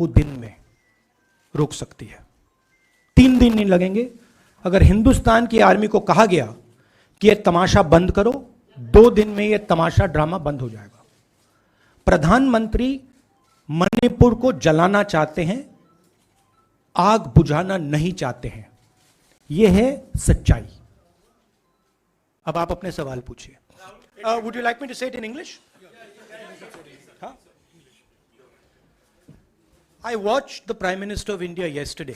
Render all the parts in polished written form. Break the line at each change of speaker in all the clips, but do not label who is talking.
वो दिन में रोक सकती है। 3 दिन नहीं लगेंगे। अगर हिंदुस्तान की आर्मी को कहा गया कि ये तमाशा बंद करो, 2 दिन में ये तमाशा ड्रामा बंद हो जाएगा। प्रधानमंत्री मणिपुर को जलाना चाहते हैं, आग बुझाना नहीं चाहते हैं। यह है सच्चाई। अब आप अपने सवाल पूछिए। Would you like me to say it in English? I watched the Prime Minister of India yesterday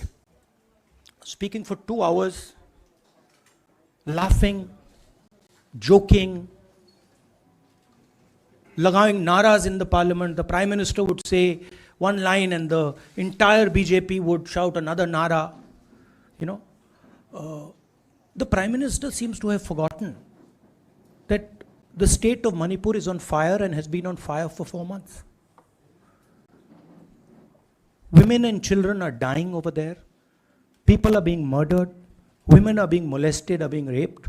speaking for 2 hours, laughing, joking, lagawing naras in the parliament. The Prime Minister would say one line and the entire BJP would shout another nara. You know, the Prime Minister seems to have forgotten that the state of Manipur is on fire and has been on fire for 4 months. Women and children are dying over there. People are being murdered. Women are being molested, are being raped.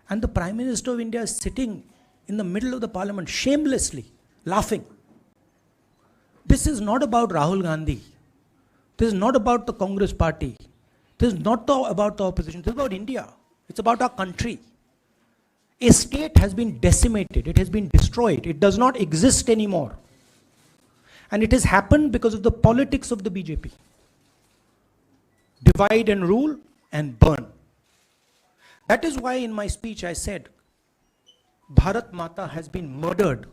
And the Prime Minister of India is sitting in the middle of the parliament, shamelessly laughing. This is not about Rahul Gandhi. This is not about the Congress party. This is not about the opposition. This is about India. It's about our country. A state has been decimated. It has been destroyed. It does not exist anymore. And it has happened because of the politics of the BJP. Divide and rule and burn. That is why in my speech I said, Bharat Mata has been murdered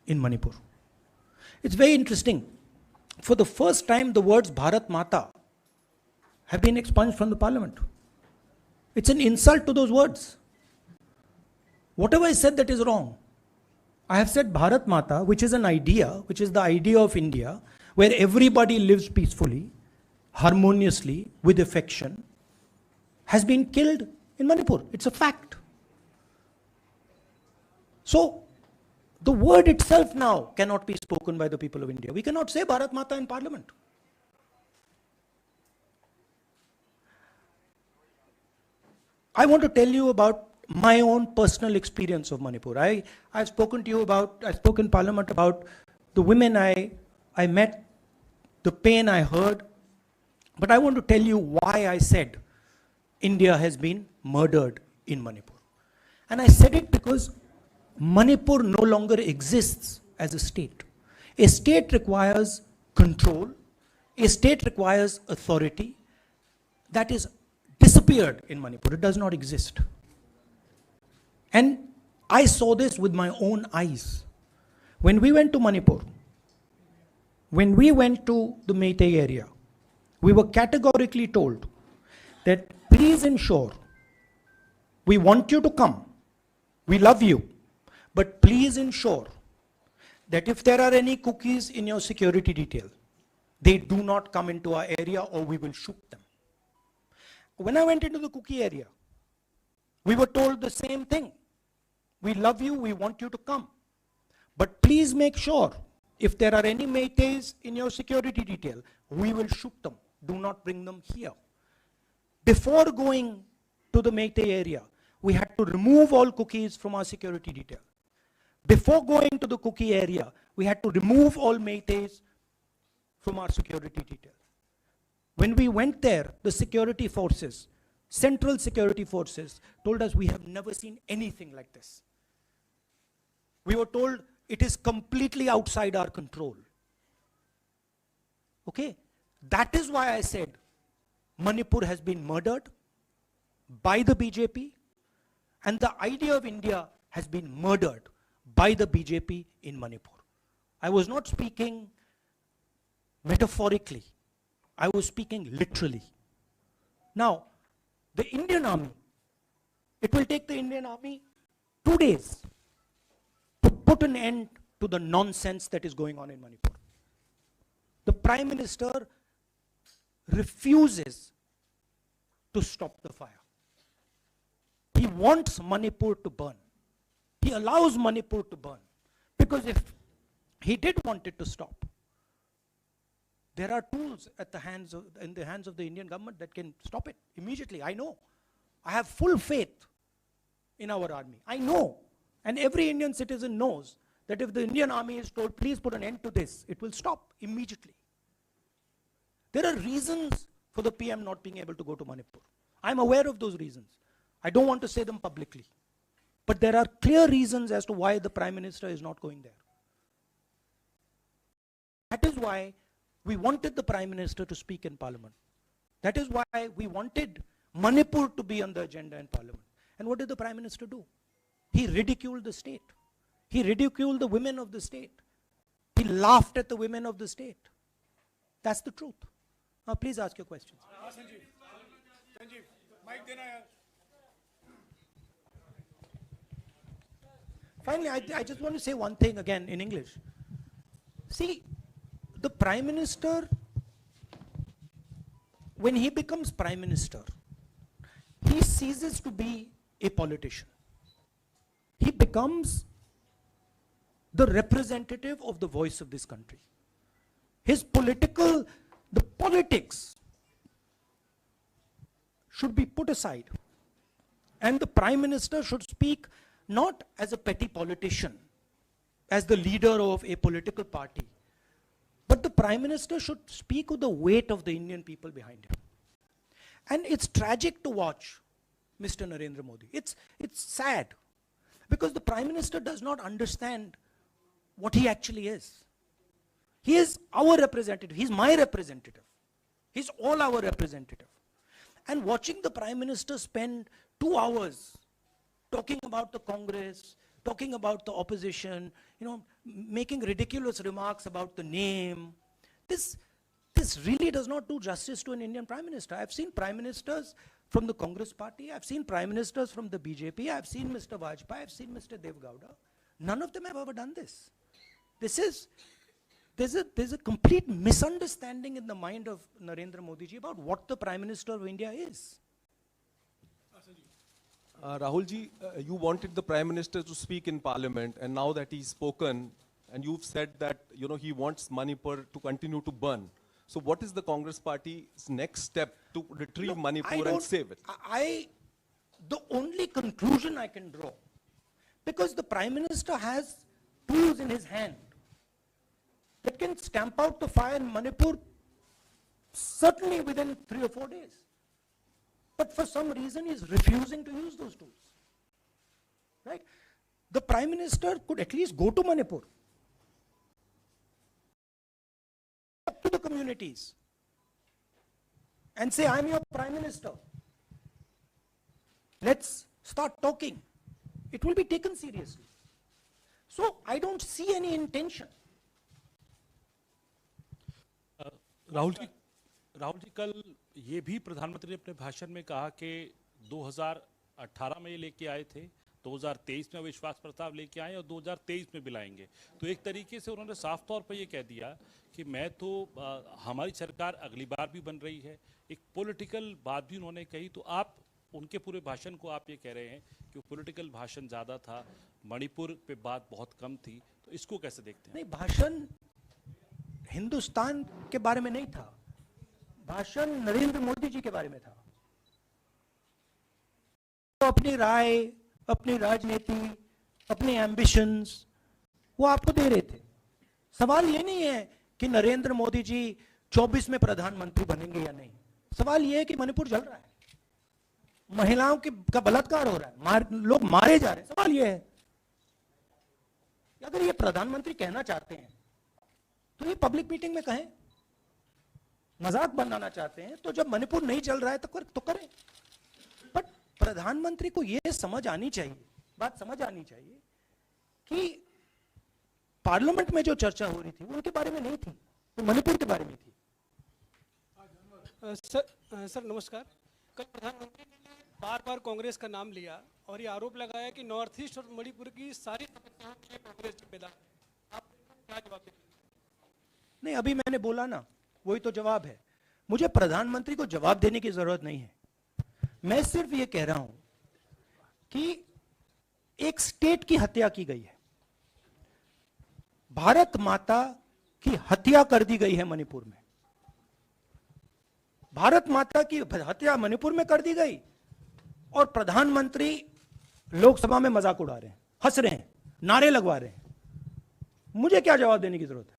in Manipur. It's very interesting. For the first time, the words Bharat Mata have been expunged from the parliament. It's an insult to those words. Whatever I said that is wrong. I have said Bharat Mata, which is an idea, which is the idea of India, where everybody lives peacefully, harmoniously, with affection, has been killed in Manipur. It's a fact. So, the word itself now cannot be spoken by the people of India. We cannot say Bharat Mata in parliament. I want to tell you about my own personal experience of Manipur. I've spoken to you about, I spoke in parliament about the women I met, the pain I heard, but I want to tell you why I said India has been murdered in Manipur. And I said it because Manipur no longer exists as a state. A state requires control. A state requires authority. That is disappeared in Manipur. It does not exist. And I saw this with my own eyes. When we went to Manipur, when we went to the Meitei area, we were categorically told that please ensure, we want you to come, we love you, but please ensure that if there are any cookies in your security detail, they do not come into our area or we will shoot them. When I went into the cookie area, we were told the same thing. We love you, we want you to come. But please make sure, if there are any Meiteis in your security detail, we will shoot them. Do not bring them here. Before going to the Meitei area, we had to remove all cookies from our security detail. Before going to the cookie area, we had to remove all Meiteis from our security detail. When we went there, the security forces, central security forces, told us we have never seen anything like this. We were told it is completely outside our control. Okay? That is why I said Manipur has been murdered by the BJP and the idea of India has been murdered by the BJP in Manipur. I was not speaking metaphorically. I was speaking literally. Now, the Indian army, it will take the Indian army 2 days to put an end to the nonsense that is going on in Manipur. The Prime Minister refuses to stop the fire. He wants Manipur to burn. He allows Manipur to burn. Because if he did want it to stop, there are tools in the hands of the Indian government that can stop it immediately. I know. I have full faith in our army. I know. And every Indian citizen knows that if the Indian army is told, please put an end to this, it will stop immediately. There are reasons for the PM not being able to go to Manipur. I'm aware of those reasons. I don't want to say them publicly. But there are clear reasons as to why the Prime Minister is not going there. That is why we wanted the Prime Minister to speak in Parliament. That is why we wanted Manipur to be on the agenda in Parliament. And what did the Prime Minister do? He ridiculed the state. He ridiculed the women of the state. He laughed at the women of the state. That's the truth. Now please ask your questions.
Sanjeev, mic dena yaar.
Finally, I just want to say one thing again in English. See, the Prime Minister, when he becomes Prime Minister, he ceases to be a politician. He becomes the representative of the voice of this country. His the politics should be put aside. And the Prime Minister should speak not as a petty politician, as the leader of a political party, but the Prime Minister should speak with the weight of the Indian people behind him. And it's tragic to watch Mr. Narendra Modi. It's sad, because the Prime Minister does not understand what he actually is. He is our representative. He's my representative. He's all our representative. And watching the Prime Minister spend 2 hours talking about the Congress, talking about the opposition, making ridiculous remarks about the name, this really does not do justice to an Indian Prime Minister. I've seen Prime Ministers from the Congress party, I've seen Prime Ministers from the BJP, I've seen Mr. Vajpayee, I've seen Mr. Dev Gowda. None of them have ever done this. There's a complete misunderstanding in the mind of Narendra Modi ji about what the Prime Minister of India is.
Rahul ji, you wanted the Prime Minister to speak in Parliament, and now that he's spoken, and you've said that he wants Manipur to continue to burn. So what is the Congress Party's next step to retrieve Manipur and save it?
The only conclusion I can draw, because the Prime Minister has tools in his hand that can stamp out the fire in Manipur certainly within 3 or 4 days. But for some reason he is refusing to use those tools. Right? The Prime Minister could at least go to Manipur, talk to the communities, and say, I'm your Prime Minister. Let's start talking. It will be taken seriously. So I don't see any intention.
Rahul ji कल ये भी प्रधानमंत्री ने अपने भाषण में कहा कि 2018 में ये लेके आए थे, 2023 में विश्वास प्रस्ताव लेके आए और 2023 में भी लाएंगे. तो एक तरीके से उन्होंने साफ तौर पर ये कह दिया कि मैं तो हमारी सरकार अगली बार भी बन रही है. एक पॉलिटिकल बात भी उन्होंने कही. तो आप उनके पूरे भाषण को आप ये कह रहे हैं कि पॉलिटिकल भाषण ज़्यादा था, मणिपुर पे बात बहुत कम थी. तो इसको कैसे देखते हैं?
नहीं, भाषण हिंदुस्तान के बारे में नहीं था, भाषण नरेंद्र मोदी जी के बारे में था. तो अपनी राय, अपनी राजनीति, अपने एम्बिशंस वो आपको दे रहे थे. सवाल ये नहीं है कि नरेंद्र मोदी जी 24 में प्रधानमंत्री बनेंगे या नहीं. सवाल ये है कि मणिपुर जल रहा है, महिलाओं का बलात्कार हो रहा है, लोग मारे जा रहे हैं. सवाल ये है, अगर ये प्रधानमंत्री कहना चाहते हैं तो ये पब्लिक मीटिंग में कहें. मजाक बनाना चाहते हैं तो जब मणिपुर नहीं चल रहा है तो करें. बट प्रधानमंत्री को ये समझ आनी चाहिए, बात समझ आनी चाहिए कि पार्लियामेंट में जो चर्चा हो रही थी वो उनके बारे में नहीं थी, वो मणिपुर के बारे में थी.
सर नमस्कार. कल प्रधानमंत्री ने बार-बार कांग्रेस का नाम लिया और ये आरोप लगाया कि नॉर्थ ईस्ट और मणिपुर की सारी समस्याओं के लिए कांग्रेस जिम्मेदार. आप क्या जवाब देंगे?
नहीं, अभी मैंने बोला ना, वही तो जवाब है. मुझे प्रधानमंत्री को जवाब देने की जरूरत नहीं है. मैं सिर्फ ये कह रहा हूं कि एक स्टेट की हत्या की गई है, भारत माता की हत्या कर दी गई है मणिपुर में. भारत माता की हत्या मणिपुर में कर दी गई और प्रधानमंत्री लोकसभा में मजाक उड़ा रहे हैं, हंस रहे हैं, नारे लगवा रहे हैं. मुझे क्या जवाब देने की जरूरत है?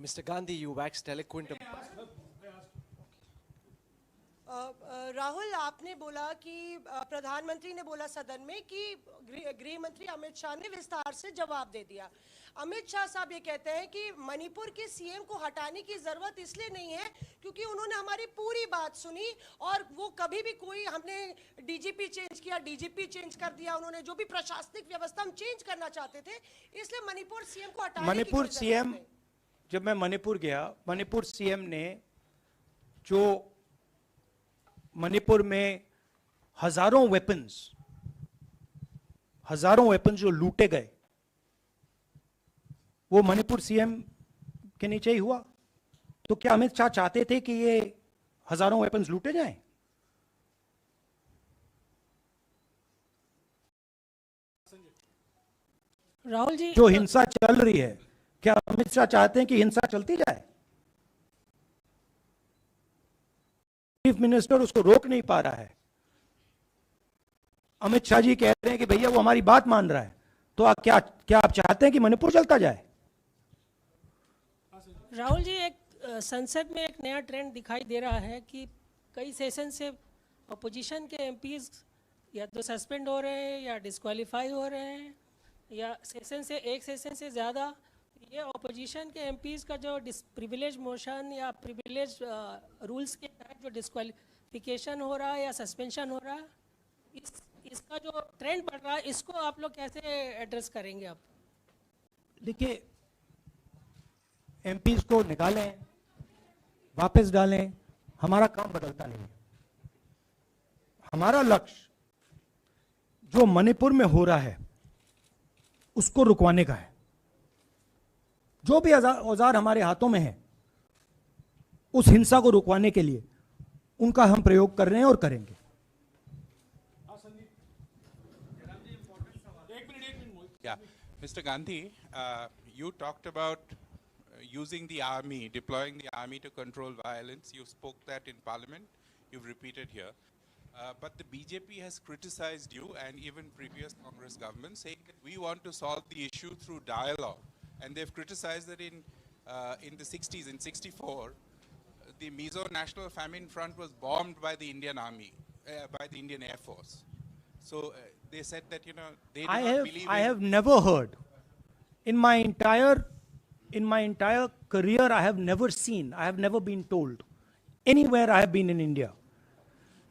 Mr. Gandhi, you waxed eloquent.
Rahul, आपने बोला कि प्रधानमंत्री ने बोला सदन में कि गृह मंत्री अमित शाह ने विस्तार से जवाब दे दिया। अमित शाह साहब ये कहते हैं कि मणिपुर के सीएम को हटाने की जरूरत इसलिए नहीं है क्योंकि उन्होंने हमारी पूरी बात सुनी और वो कभी भी कोई हमने डीजीपी चेंज किया, डीजीपी चेंज कर दिया, उन्होंने जो भी प्रशासनिक व्यवस्था हम चेंज करना चाहते थे, इसलिए मणिपुर सीएम को हटाने
मणिपुर
की
सीएम, जब मैं मणिपुर गया, मणिपुर सीएम ने जो मणिपुर में हजारों वेपन्स जो लूटे गए, वो मणिपुर सीएम के नीचे ही हुआ। तो क्या अमित शाह चाहते थे कि ये हजारों वेपन्स लूटे जाएं?
राहुल जी,
जो हिंसा चल रही है, क्या अमित शाह चाहते हैं कि हिंसा चलती जाए? चीफ मिनिस्टर उसको रोक नहीं पा रहा है। अमित शाह जी कह रहे हैं कि भैया वो हमारी बात मान रहा है, तो आप क्या आप चाहते हैं कि मणिपुर चलता जाए?
राहुल जी, एक संसद में एक नया ट्रेंड दिखाई दे रहा है कि कई सेशन से अपोजिशन के एमपीज या तो सस्पेंड हो रहे हैं या डिस्क्वालीफाई हो रहे हैं, या एक सेशन से ज़्यादा ये अपोजिशन के एमपीज का जो प्रिविलेज मोशन या प्रिविलेज रूल्स के तहत जो डिस्क्वालिफिकेशन हो रहा है या सस्पेंशन हो रहा है, इसका जो ट्रेंड बढ़ रहा है, इसको आप लोग कैसे एड्रेस करेंगे? आप
देखिए, एमपीज को निकालें, वापस डालें, हमारा काम बदलता नहीं है। हमारा लक्ष्य जो मणिपुर में हो रहा है उसको रुकवाने का है। जो भी औजार हमारे हाथों में है, उस हिंसा को रुकवाने के लिए उनका हम प्रयोग कर रहे हैं और करेंगे।
Yeah, Mr. Gandhi, you talked about using the army, deploying the army to control violence. You spoke that in Parliament. You've repeated here. But the BJP has criticized you and even previous Congress governments, saying that we want to solve the issue through dialogue. And they've criticized that in the 60s, in 64, the Mizo National Famine Front was bombed by the Indian Army, by the Indian Air Force. So they said that, you know, they do not believe
I have never heard in my entire career, I have never been told anywhere I have been in India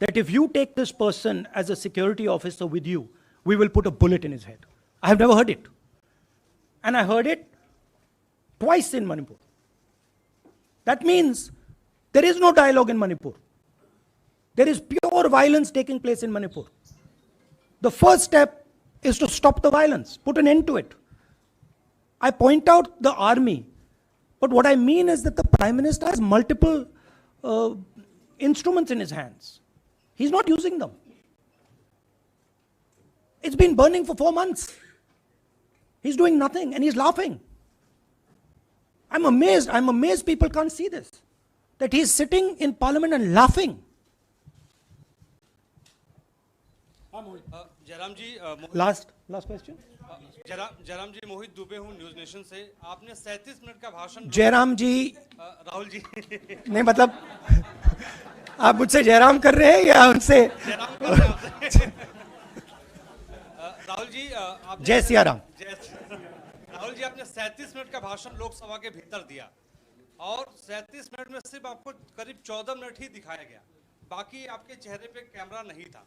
that if you take this person as a security officer with you, we will put a bullet in his head. I have never heard it. And I heard it twice in Manipur. That means there is no dialogue in Manipur. There is pure violence taking place in Manipur. The first step is to stop the violence, put an end to it. I point out the army, but what I mean is that the Prime Minister has multiple instruments in his hands. He's not using them. It's been burning for 4 months. He's doing nothing and he's laughing. I'm amazed people can't see this. That he's sitting in Parliament and laughing.
Jairam ji,
Last question.
Jairam जी, मोहित दुबे हूँ news nation से। आपने 37 minute का भाषण।
जयराम जी,
राहुल जी
नहीं मतलब आप मुझसे जयराम कर रहे हैं या उनसे?
राहुल जी,
जय सिया राम।
राहुल जी, आपने 37 मिनट का भाषण लोकसभा के भीतर दिया और 37 मिनट में सिर्फ आपको करीब 14 मिनट ही दिखाया गया, बाकी आपके चेहरे पे कैमरा नहीं था।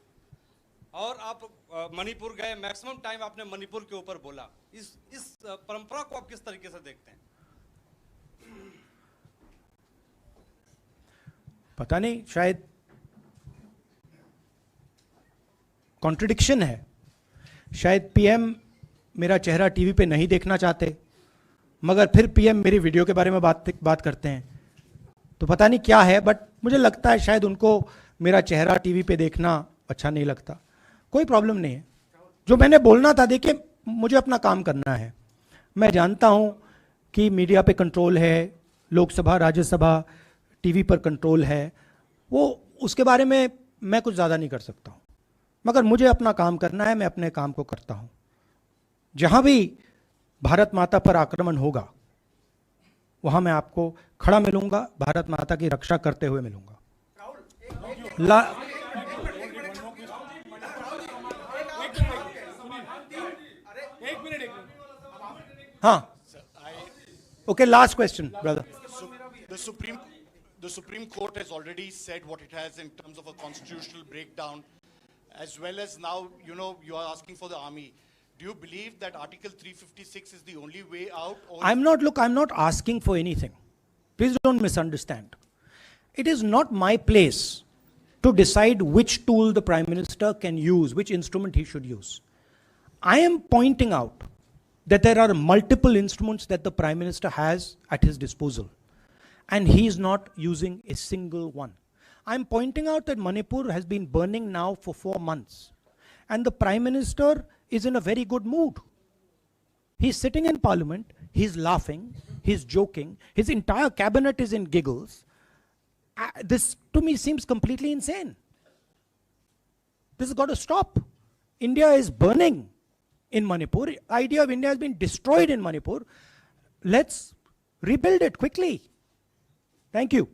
और आप मणिपुर गए, मैक्सिमम टाइम आपने मणिपुर के ऊपर बोला। इस परंपरा को आप किस तरीके से देखते हैं?
पता नहीं, शायद कॉन्ट्रडिक्शन है। शायद पीएम मेरा चेहरा टीवी पे नहीं देखना चाहते, मगर फिर पीएम मेरी वीडियो के बारे में बात करते हैं। तो पता नहीं क्या है, बट मुझे लगता है शायद उनको मेरा चेहरा टीवी पे देखना अच्छा नहीं लगता। कोई प्रॉब्लम नहीं है। जो मैंने बोलना था, देखिए मुझे अपना काम करना है। मैं जानता हूं कि मीडिया पे कंट्रोल है, लोकसभा राज्यसभा टीवी पर कंट्रोल है। वो उसके बारे में मैं कुछ ज़्यादा नहीं कर सकता हूँ, मगर मुझे अपना काम करना है, मैं अपने काम को करता हूँ। जहाँ भी भारत माता पर आक्रमण होगा वहाँ मैं आपको खड़ा मिलूंगा, भारत माता की रक्षा करते हुए मिलूंगा। हाँ, okay, last question, brother.
The Supreme Court has already said what it has in terms of a constitutional breakdown, as well as now, you are asking for the army. Do you believe that Article 356 is the only way out? Or
I'm not asking for anything. Please don't misunderstand. It is not my place to decide which tool the Prime Minister can use, which instrument he should use. I am pointing out that there are multiple instruments that the Prime Minister has at his disposal, and he is not using a single one. I'm pointing out that Manipur has been burning now for 4 months, and the Prime Minister is in a very good mood. He's sitting in Parliament, he's laughing, he's joking, his entire cabinet is in giggles. This to me seems completely insane. This has got to stop. India is burning in Manipur. The idea of India has been destroyed in Manipur. Let's rebuild it quickly. Thank you.